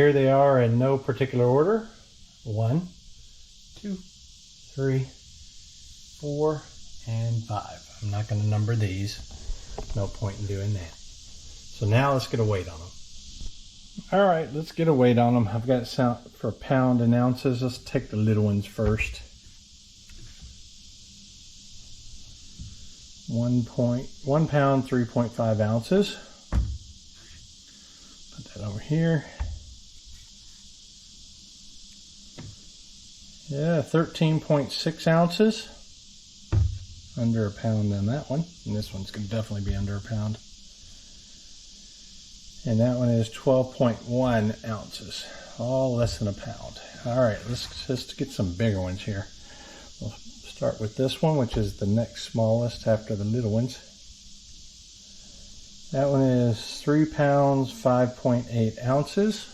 here they are in no particular order. 1, 2, 3, 4, and 5. I'm not going to number these. No point in doing that. So now let's get a weight on them. All right, let's get a weight on them. I've got it set for pound and ounces. Let's take the little ones first. 1 pound, 3.5 ounces. Put that over here. Yeah, 13.6 ounces. Under a pound on that one. And this one's going to definitely be under a pound. And that one is 12.1 ounces. All less than a pound. All right, let's just get some bigger ones here. We'll start with this one, which is the next smallest after the little ones. That one is 3 pounds, 5.8 ounces.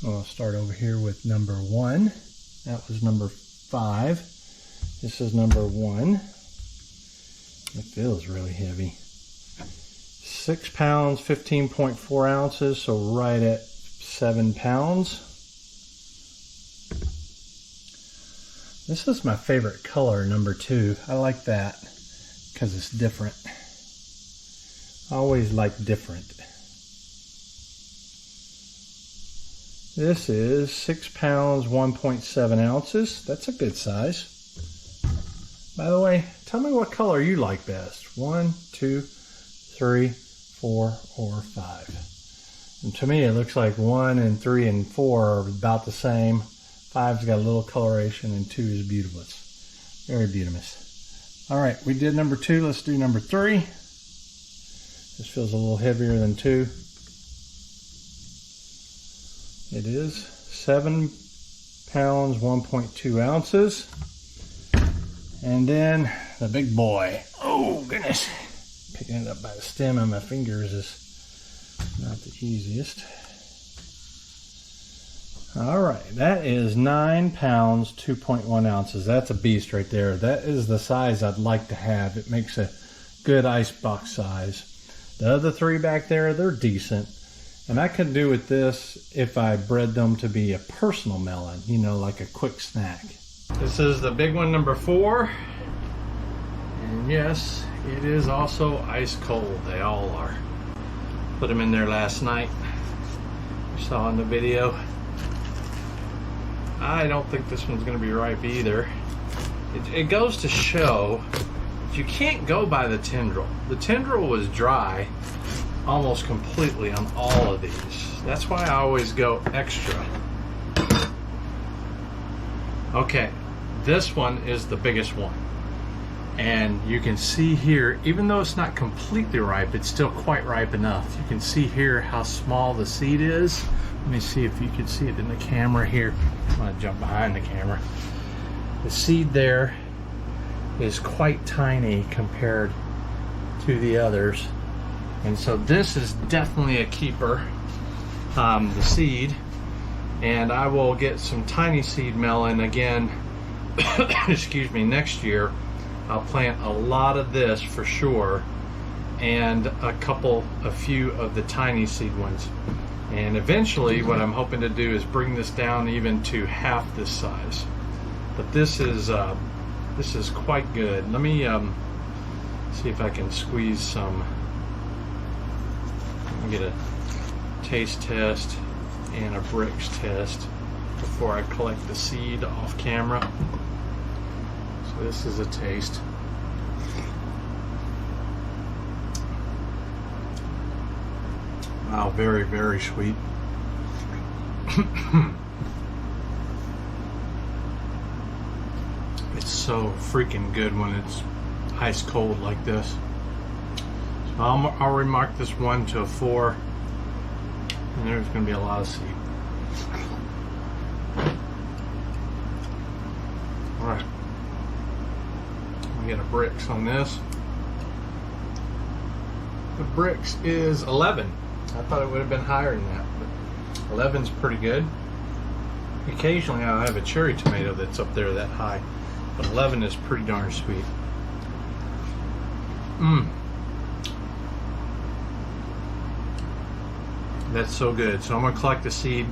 We'll start over here with number 1. That was number 5. This is number 1. It feels really heavy. 6 pounds, 15.4 ounces, so right at 7 pounds. This is my favorite color, number 2. I like that because it's different. I always like different. This is 6 pounds, 1.7 ounces. That's a good size. By the way, tell me what color you like best. 1, 2, 3, 4, or 5. And to me, it looks like 1 and 3 and 4 are about the same. 5's got a little coloration and 2 is beautiful. Very beautiful. All right, we did number 2. Let's do number 3. This feels a little heavier than 2. It is 7 pounds, 1.2 ounces. And then the big boy. Oh, goodness. Picking it up by the stem of my fingers is not the easiest. All right, that is 9 pounds, 2.1 ounces. That's a beast right there. That is the size I'd like to have. It makes a good icebox size. The other 3 back there, they're decent. And I could do with this if I bred them to be a personal melon, you know, like a quick snack. This is the big one, number 4. And yes, it is also ice cold. They all are. Put them in there last night. You saw in the video. I don't think this one's going to be ripe either. It goes to show you can't go by the tendril. The tendril was dry almost completely on all of these. That's why I always go extra. Okay, this one is the biggest one. And you can see here, even though it's not completely ripe, it's still quite ripe enough. You can see here how small the seed is. Let me see if you can see it in the camera here. I'm gonna jump behind the camera. The seed there is quite tiny compared to the others. And so this is definitely a keeper, the seed. And I will get some tiny seed melon again, excuse me, next year. I'll plant a lot of this for sure, and a few of the tiny seed ones. And eventually what I'm hoping to do is bring this down even to half this size. But this is quite good. Let me see if I can squeeze some. Get a taste test and a bricks test before I collect the seed off camera. So this is a taste. Wow, very, very sweet. It's so freaking good when it's ice cold like this. I'll remark this one to a 4, and there's going to be a lot of seed. All right, we get a bricks on this. The bricks is 11. I thought it would have been higher than that, but 11's pretty good. Occasionally I'll have a cherry tomato that's up there that high, but 11 is pretty darn sweet. That's so good. So I'm gonna collect the seed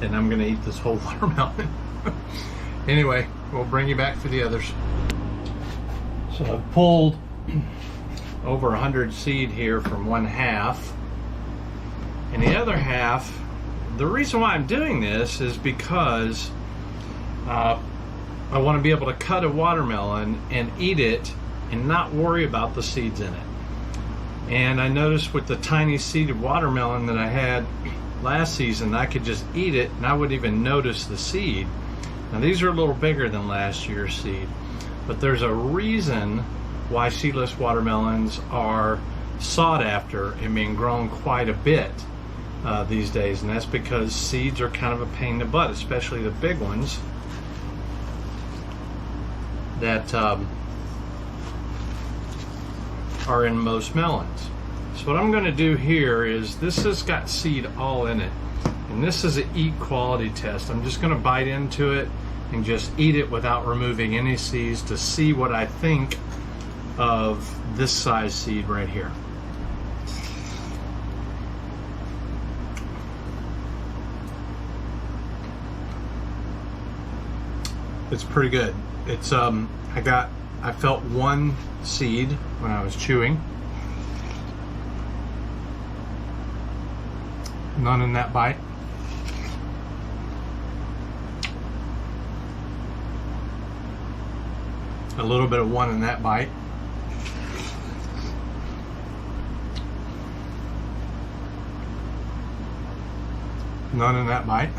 and I'm gonna eat this whole watermelon. Anyway, we'll bring you back for the others. So I've pulled over 100 seed here from one half, and the other half, the reason why I'm doing this is because I want to be able to cut a watermelon and eat it and not worry about the seeds in it. And I noticed with the tiny seeded watermelon that I had last season, I could just eat it and I wouldn't even notice the seed. Now these are a little bigger than last year's seed, but there's a reason why seedless watermelons are sought after and being grown quite a bit these days, and that's because seeds are kind of a pain in the butt, especially the big ones that are in most melons. So what I'm going to do here is, this has got seed all in it, and this is an eat quality test. I'm just going to bite into it and just eat it without removing any seeds to see what I think of this size seed right here. It's pretty good. It's I felt one seed when I was chewing. None in that bite. A little bit of one in that bite. None in that bite.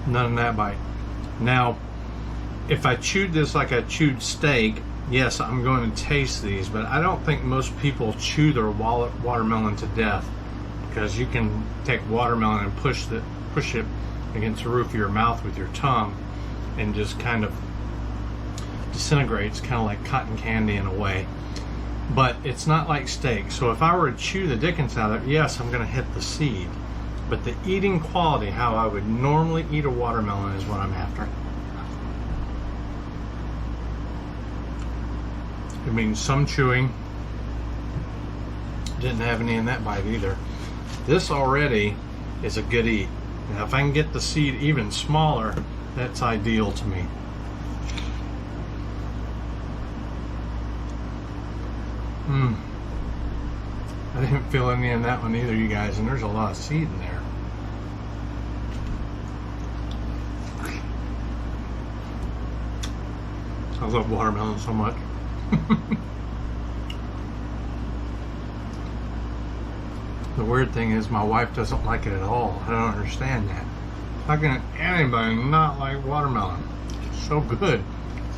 None in that bite. Now, if I chewed this like I chewed steak, yes, I'm going to taste these, but I don't think most people chew their watermelon to death, because you can take watermelon and push it against the roof of your mouth with your tongue and just kind of disintegrates, kind of like cotton candy in a way. But it's not like steak. So if I were to chew the dickens out of it, yes, I'm going to hit the seed. But the eating quality, how I would normally eat a watermelon, is what I'm after. It means some chewing. Didn't have any in that bite either. This already is a good eat. Now if I can get the seed even smaller, that's ideal to me. I didn't feel any in that one either, you guys, and there's a lot of seed in there. I love watermelon so much. The weird thing is my wife doesn't like it at all. I don't understand that. How can anybody not like watermelon? It's so good,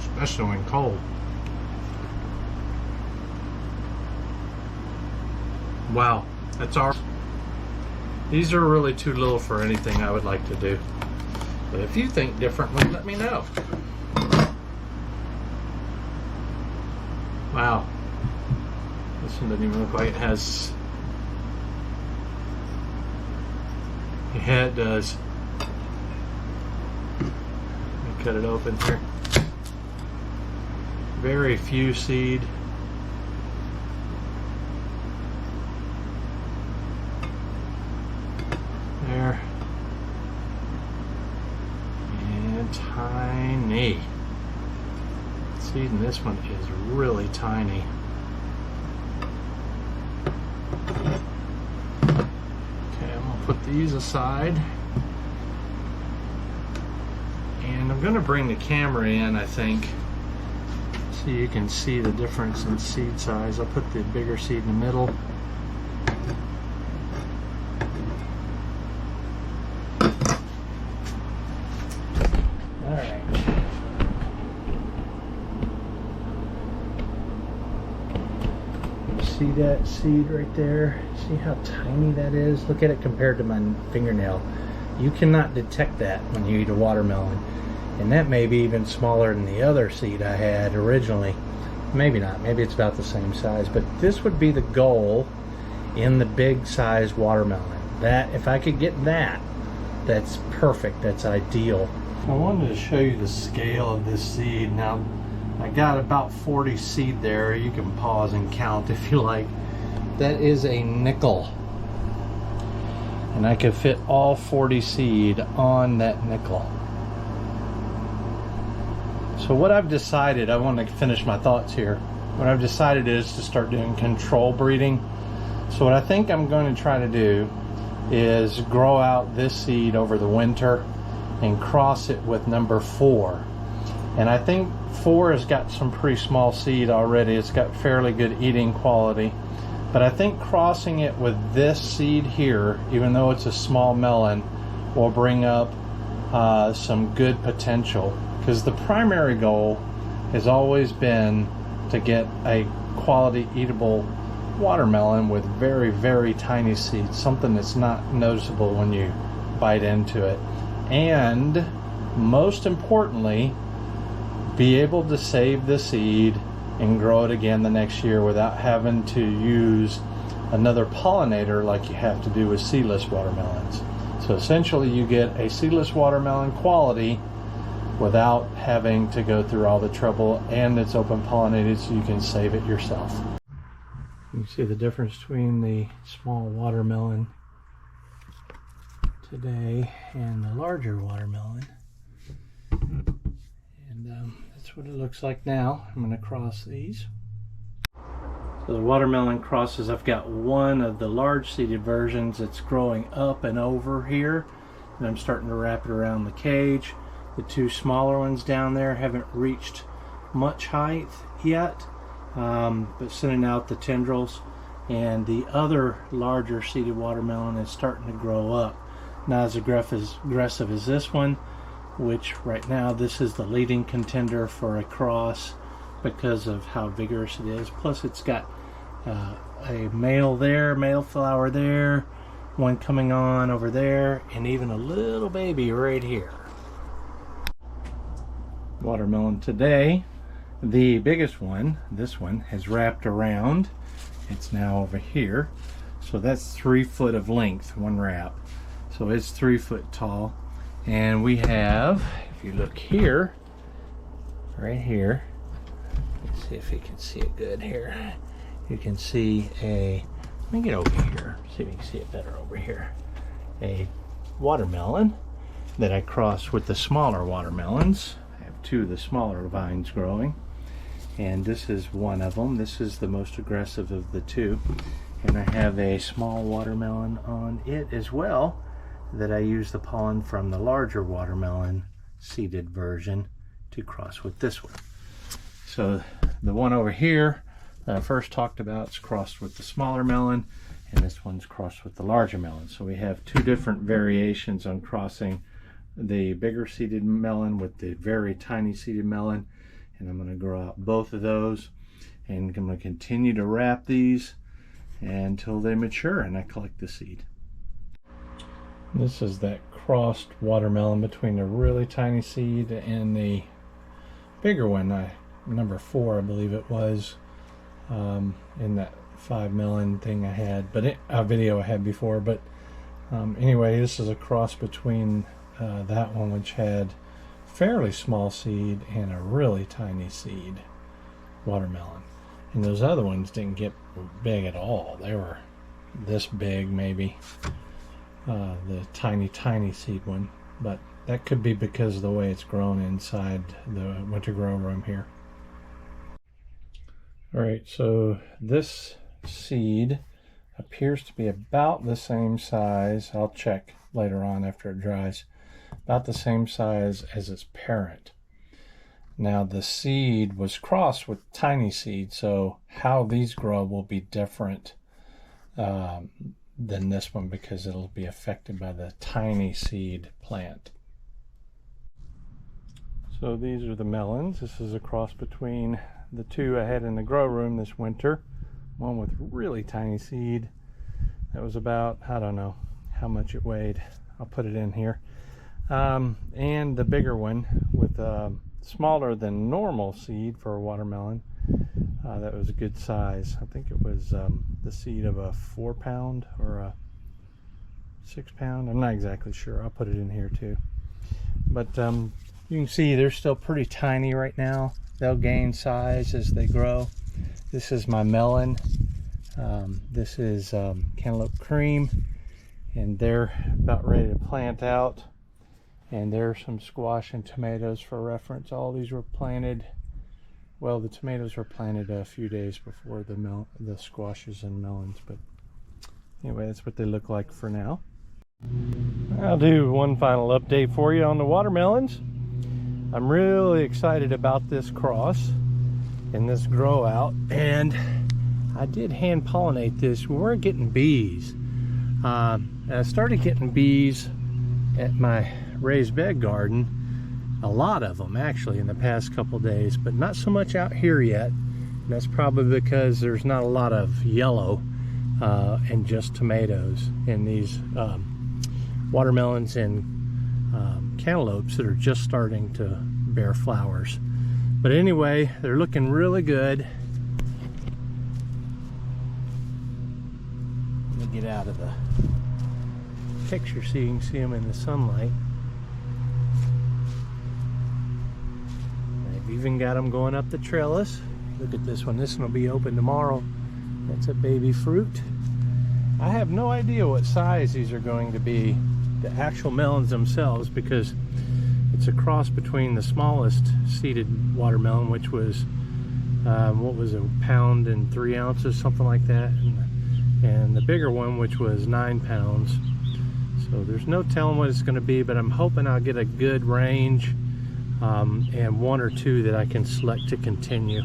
especially when cold. Wow, that's ours. These are really too little for anything I would like to do. But if you think differently, let me know. Wow. This one doesn't even look like it has... Yeah, it does. Let me cut it open here. Very few seed. There. And tiny. Seed in this one is really tiny. Okay, I'm gonna put these aside. And I'm gonna bring the camera in, I think, so you can see the difference in seed size. I'll put the bigger seed in the middle. See that seed right there? See how tiny that is? Look at it compared to my fingernail. You cannot detect that when you eat a watermelon. And that may be even smaller than the other seed I had originally. Maybe not. Maybe it's about the same size. But this would be the goal in the big size watermelon. That, if I could get that, that's perfect. That's ideal. I wanted to show you the scale of this seed. Now, I got about 40 seed there. You can pause and count if you like. That is a nickel. And I could fit all 40 seed on that nickel. So what I've decided, I want to finish my thoughts here. What I've decided is to start doing control breeding. So what I think I'm going to try to do is grow out this seed over the winter and cross it with number 4. And I think 4 has got some pretty small seed already. It's got fairly good eating quality. But I think crossing it with this seed here, even though it's a small melon, will bring up some good potential. Because the primary goal has always been to get a quality eatable watermelon with very, very tiny seeds, something that's not noticeable when you bite into it. And most importantly, be able to save the seed and grow it again the next year without having to use another pollinator like you have to do with seedless watermelons. So essentially you get a seedless watermelon quality without having to go through all the trouble, and it's open pollinated so you can save it yourself. You can see the difference between the small watermelon today and the larger watermelon. And that's what it looks like now. I'm going to cross these. So the watermelon crosses, I've got one of the large seeded versions that's growing up and over here, and I'm starting to wrap it around the cage. The 2 smaller ones down there haven't reached much height yet, but sending out the tendrils. And the other larger seeded watermelon is starting to grow up. Not as aggressive as this one, which right now this is the leading contender for a cross because of how vigorous it is. Plus it's got a male there, male flower there, one coming on over there, and even a little baby right here. Watermelon today, the biggest one, this one, has wrapped around. It's now over here. So that's 3 foot of length, one wrap. So it's 3 foot tall. And we have, if you look here, right here, let's see if you can see it good here. You can see let me get over here, see if you can see it better over here. A watermelon that I crossed with the smaller watermelons. 2 of the smaller vines growing, and this is one of them. This is the most aggressive of the 2, and I have a small watermelon on it as well that I use the pollen from the larger watermelon seeded version to cross with this one. So the one over here that I first talked about is crossed with the smaller melon, and this one's crossed with the larger melon. So we have 2 different variations on crossing the bigger seeded melon with the very tiny seeded melon, and I'm going to grow out both of those, and I'm going to continue to wrap these until they mature and I collect the seed. This is that crossed watermelon between the really tiny seed and the bigger one, number 4 I believe it was, in that 5 melon thing I had, but a video I had before. But anyway, this is a cross between that one, which had fairly small seed, and a really tiny seed watermelon. And those other ones didn't get big at all. They were this big maybe, the tiny seed one. But that could be because of the way it's grown inside the winter grow room here. Alright, so this seed appears to be about the same size. I'll check later on after it dries. About the same size as its parent. Now the seed was crossed with tiny seed, so how these grow will be different than this one because it'll be affected by the tiny seed plant. So these are the melons. This is a cross between the 2 I had in the grow room this winter. One with really tiny seed. That was about, I don't know how much it weighed. I'll put it in here. And the bigger one with smaller than normal seed for a watermelon. That was a good size. I think it was the seed of a 4-pound or a 6-pound. I'm not exactly sure. I'll put it in here too. But you can see they're still pretty tiny right now. they'll gain size as they grow. This is my melon. This is cantaloupe cream, and they're about ready to plant out. And there's some squash and tomatoes for reference. All these were planted, well, the tomatoes were planted a few days before the squashes and melons, but anyway, that's what they look like for now. I'll do one final update for you on the watermelons. I'm really excited about this cross and this grow out, and I did hand pollinate this. We weren't getting bees. I started getting bees at my raised bed garden, a lot of them actually in the past couple days, but not so much out here yet. And that's probably because there's not a lot of yellow and just tomatoes in these watermelons and cantaloupes that are just starting to bear flowers. But anyway, they're looking really good. Let me get out of the picture so you can see them in the sunlight. I've even got them going up the trellis. Look at this one. This one will be open tomorrow. That's a baby fruit. I have no idea what size these are going to be, the actual melons themselves, because it's a cross between the smallest seeded watermelon, which was what was it, 1 pound and 3 ounces, something like that, and the bigger one, which was 9 pounds. So there's no telling what it's going to be, but I'm hoping I'll get a good range and 1 or 2 that I can select to continue.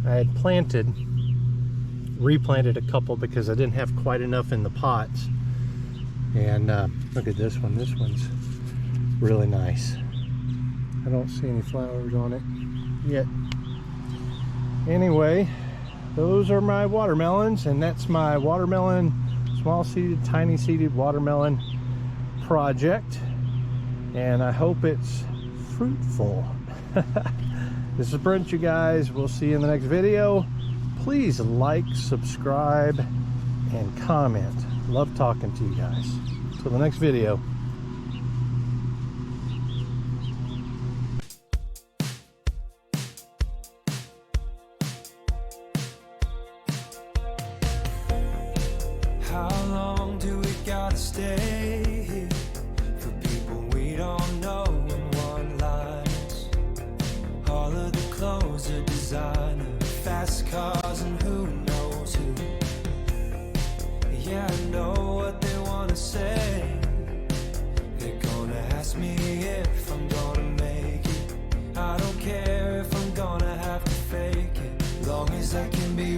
I had replanted a couple because I didn't have quite enough in the pots. And look at this one. This one's really nice. I don't see any flowers on it yet. Anyway, those are my watermelons, and that's my watermelon, small seeded, tiny seeded watermelon project. And I hope it's fruitful. This is Brent, you guys. We'll see you in the next video. Please like, subscribe, and comment. Love talking to you guys. Till the next video. How long do we gotta stay here for people we don't know in one lines? All of the clothes are designer, fast cars, and who knows who. Yeah, I know what they wanna say. They're gonna ask me if I'm gonna make it. I don't care if I'm gonna have to fake it, long as I can be